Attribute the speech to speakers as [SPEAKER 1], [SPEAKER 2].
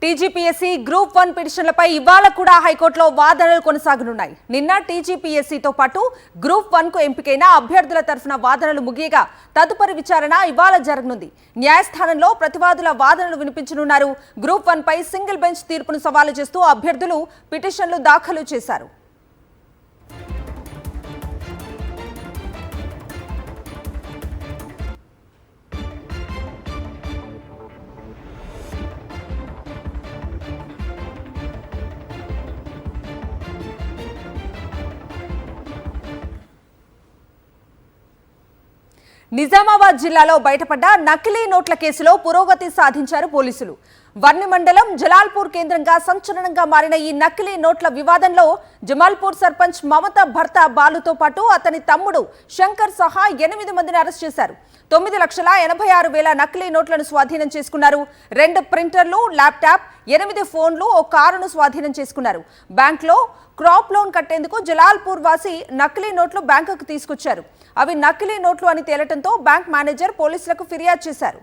[SPEAKER 1] TGPSC group 1 పిటిషన్లపై ఇవాళ కూడా హైకోర్టులో వాదనలు కొనసాగనున్నాయి. నిన్న టీజీపీఎస్సీతో పాటు గ్రూప్ 1 కు ఎంపికైన అభ్యర్థుల తరఫున వాదనలు ముగియగా తదుపరి విచారణ ఇవాళ జరగనుంది. న్యాయస్థానంలో ప్రతివాదుల వాదనలు వినిపించనున్నారు. గ్రూప్ 1 పై సింగిల్ బెంచ్ తీర్పును సవాలు చేస్తూ అభ్యర్థులు పిటిషన్లు దాఖలు చేశారు. నిజామాబాద్ జిల్లాలో బయటపడ్డ నకిలీ నోట్ల కేసులో పురోగతి సాధించారు పోలీసులు. వర్ని మండలం జలాల్పూర్ కేంద్రంగా సంచలనంగా మారిన ఈ నకిలీ నోట్ల వివాదంలో జమాల్పూర్ సర్పంచ్ మమత భర్త బాలుతో పాటు అతని తమ్ముడు శంకర్ సహా 8 మందిని అరెస్ట్ చేశారు. 9,86,000 నకిలీ నోట్లను స్వాధీనం చేసుకున్నారు. 2 ప్రింటర్లు, ల్యాప్టాప్, 8 ఫోన్లు, ఓ కారును స్వాధీనం చేసుకున్నారు. బ్యాంకులో క్రాప్ లోన్ కట్టేందుకు జలాల్పూర్ వాసి నకిలీ నోట్లు బ్యాంకుకు తీసుకొచ్చారు. అవి నకిలీ నోట్లు అని తేలటంతో బ్యాంక్ మేనేజర్ పోలీసులకు ఫిర్యాదు చేశారు.